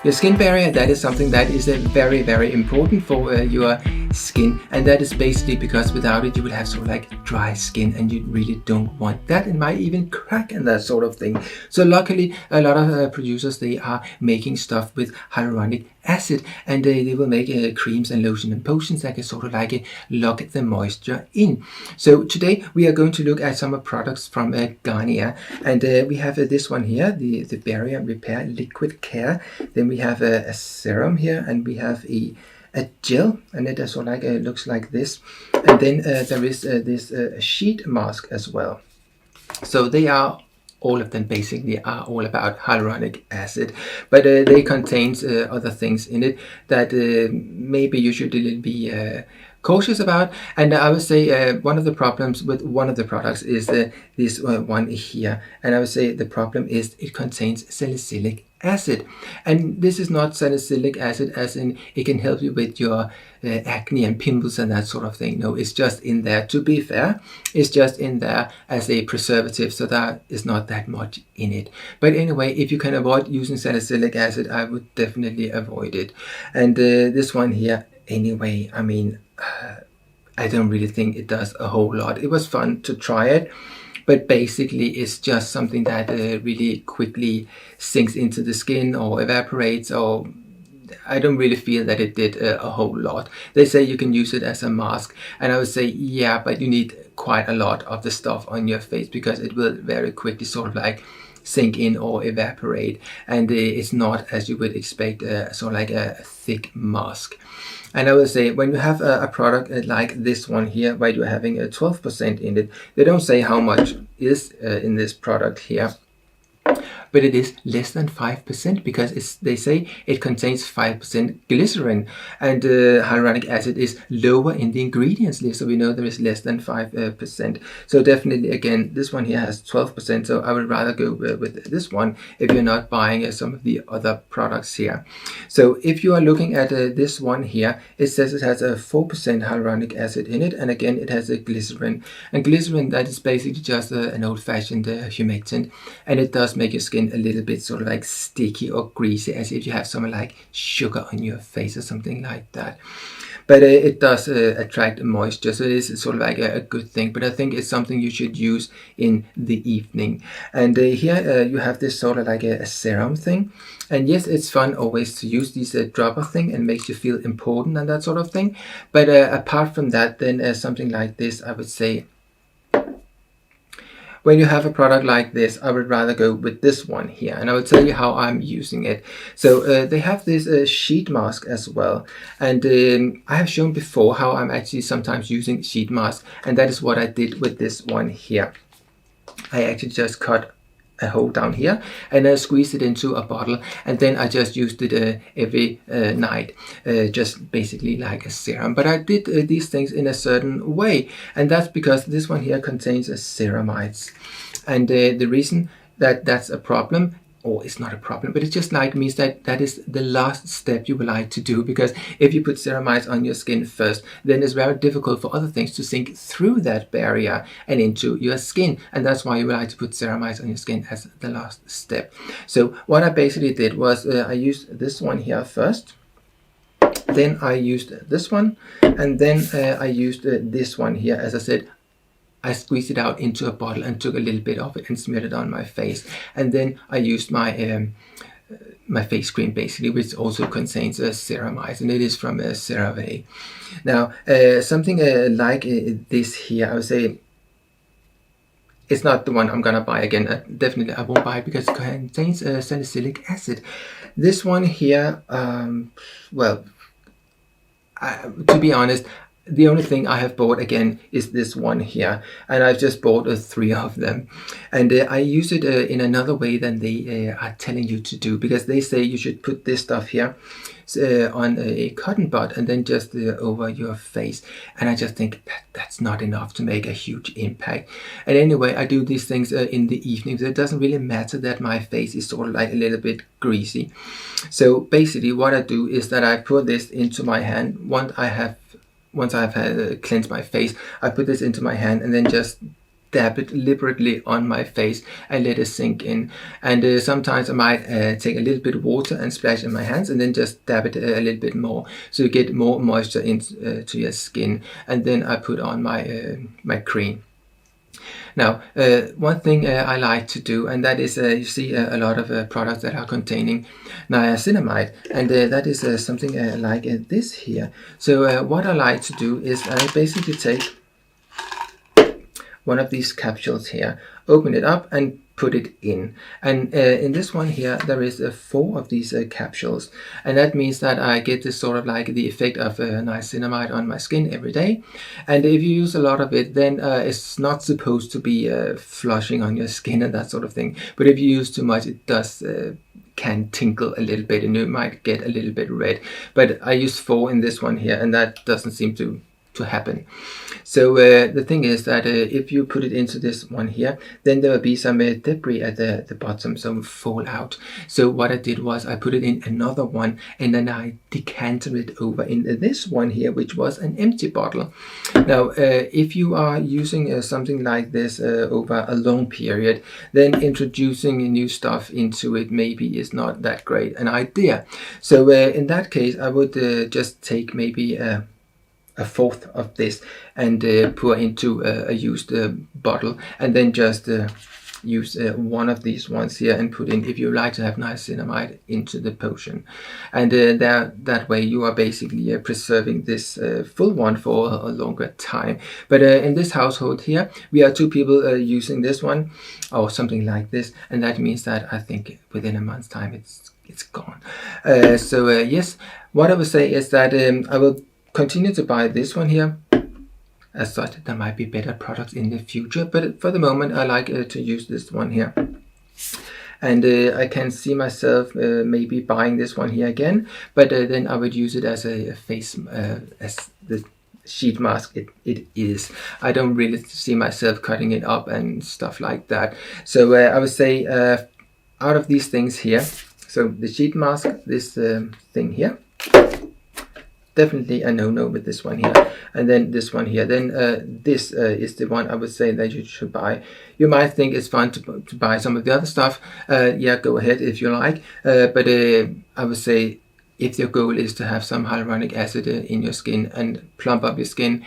Your skin barrier, that is something that is very, very important for your skin, and that is basically because without it you would have sort of like dry skin, and you really don't want that. It might even crack and that sort of thing. So luckily a lot of producers, they are making stuff with hyaluronic acid, and they will make creams and lotion and potions that can sort of like lock the moisture in. So today we are going to look at some products from Garnier, and we have this one here, the Barrier Repair Liquid Care. Then we have a serum here, and we have a gel, and it also like looks like this. And then there is this sheet mask as well. So they are, all of them basically are all about hyaluronic acid, but they contains other things in it that maybe you should be cautious about. And I would say one of the problems with one of the products is this one here, and I would say the problem is it contains salicylic acid. And this is not salicylic acid as in it can help you with your acne and pimples and that sort of thing. No, it's just in there, to be fair, it's just in there as a preservative, so that is not that much in it. But anyway, if you can avoid using salicylic acid, I would definitely avoid it. And this one here, anyway, I mean, I don't really think it does a whole lot. It was fun to try it, but basically it's just something that really quickly sinks into the skin or evaporates, or I don't really feel that it did a whole lot. They say you can use it as a mask, and I would say yeah, but you need quite a lot of the stuff on your face because it will very quickly sort of like sink in or evaporate, and it's not, as you would expect, sort of like a thick mask. And I would say when you have a product like this one here, where you're having a 12% in it, they don't say how much is in this product here, but it is less than 5% because they say it contains 5% glycerin, and hyaluronic acid is lower in the ingredients list, so we know there is less than 5%. So definitely, again, this one here has 12%, so I would rather go with this one if you're not buying some of the other products here. So if you are looking at this one here, it says it has a 4% hyaluronic acid in it, and again it has a glycerin, and glycerin, that is basically just an old-fashioned humectant, and it does make your skin a little bit sort of like sticky or greasy, as if you have some like sugar on your face or something like that. But it does attract moisture, so it is sort of like a good thing. But I think it's something you should use in the evening. And here you have this sort of like a serum thing. And yes, it's fun always to use this dropper thing, and makes you feel important and that sort of thing. But apart from that, then something like this, I would say, when you have a product like this, I would rather go with this one here, and I will tell you how I'm using it. So they have this sheet mask as well, and I have shown before how I'm actually sometimes using sheet mask, and that is what I did with this one here. I actually just cut a hole down here and I squeezed it into a bottle, and then I just used it every night, just basically like a serum. But I did these things in a certain way, and that's because this one here contains ceramides, and the reason that that's a problem, or it's not a problem, but it just like means that that is the last step you would like to do, because if you put ceramides on your skin first, then it's very difficult for other things to sink through that barrier and into your skin, and that's why you would like to put ceramides on your skin as the last step. So what I basically did was I used this one here first, then I used this one, and then I used this one here. As I said, I squeezed it out into a bottle and took a little bit of it and smeared it on my face. And then I used my my face cream, basically, which also contains ceramides, and it is from CeraVe. Now, something like this here, I would say, it's not the one I'm gonna buy again. Definitely I won't buy it because it contains salicylic acid. This one here, well, to be honest, the only thing I have bought again is this one here, and I've just bought 3 of them, and I use it in another way than they are telling you to do, because they say you should put this stuff here on a cotton bud and then just over your face, and I just think that's not enough to make a huge impact. And anyway, I do these things in the evening, so it doesn't really matter that my face is sort of like a little bit greasy. So basically what I do is that I put this into my hand. Once I've cleansed my face, I put this into my hand and then just dab it deliberately on my face and let it sink in. And sometimes I might take a little bit of water and splash in my hands and then just dab it a little bit more so you get more moisture into your skin. And then I put on my my cream. Now, one thing I like to do, and that is, you see a lot of products that are containing niacinamide, and that is something like this here. So what I like to do is I basically take one of these capsules here, open it up and put it in. And in this one here, there is 4 of these capsules. And that means that I get this sort of like the effect of niacinamide on my skin every day. And if you use a lot of it, then it's not supposed to be flushing on your skin and that sort of thing. But if you use too much, it does can tinkle a little bit and you might get a little bit red. But I use 4 in this one here, and that doesn't seem to happen. So the thing is that if you put it into this one here, then there will be some debris at the bottom, some fallout. So what I did was I put it in another one, and then I decanted it over in this one here, which was an empty bottle. Now if you are using something like this over a long period, then introducing new stuff into it maybe is not that great an idea. So in that case, I would just take maybe a 1/4 of this and pour into a used bottle, and then just use one of these ones here and put in, if you like to have niacinamide, into the potion. And that way you are basically preserving this full one for a longer time. But in this household here, we are 2 people using this one or something like this, and that means that I think within a month's time it's gone. So yes, what I would say is that I will continue to buy this one here. As such, there might be better products in the future, but for the moment I like to use this one here. And I can see myself maybe buying this one here again, but then I would use it as a face, as the sheet mask it is. I don't really see myself cutting it up and stuff like that. So I would say out of these things here, so the sheet mask, this thing here, definitely a no-no with this one here. And then this one here, then this is the one I would say that you should buy. You might think it's fun to buy some of the other stuff. Yeah, go ahead if you like. But I would say if your goal is to have some hyaluronic acid in your skin and plump up your skin,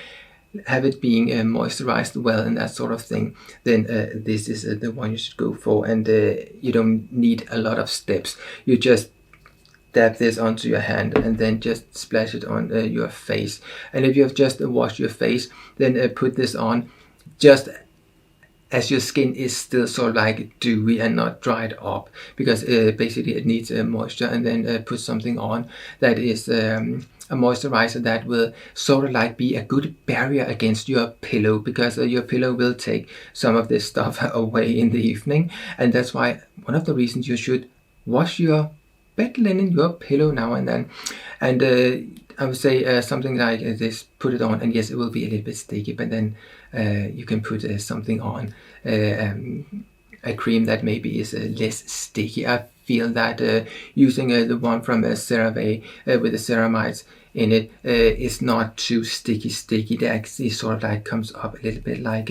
have it being moisturized well and that sort of thing, then this is the one you should go for. And you don't need a lot of steps. You just dab this onto your hand and then just splash it on your face. And if you have just washed your face, then put this on just as your skin is still sort of like dewy and not dried up, because basically it needs moisture. And then put something on that is a moisturizer that will sort of like be a good barrier against your pillow, because your pillow will take some of this stuff away in the evening. And that's why one of the reasons you should wash your bed linen, your pillow now and then. And I would say something like this, put it on, and yes, it will be a little bit sticky, but then you can put something on, a cream that maybe is less sticky. I feel that using the one from CeraVe with the ceramides in it is not too sticky. It actually sort of like comes up a little bit like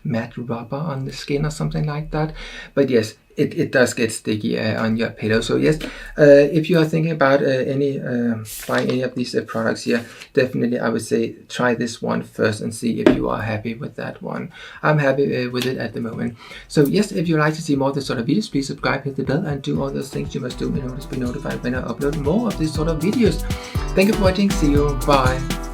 matte rubber on the skin or something like that. But yes, it does get sticky on your pillow. So yes, if you are thinking about buying any of these products here, definitely I would say try this one first and see if you are happy with that one. I'm happy with it at the moment. So yes, if you like to see more of this sort of videos, please subscribe, hit the bell, and do all those things you must do in order to be notified when I upload more of these sort of videos. Thank you for watching. See you. Bye.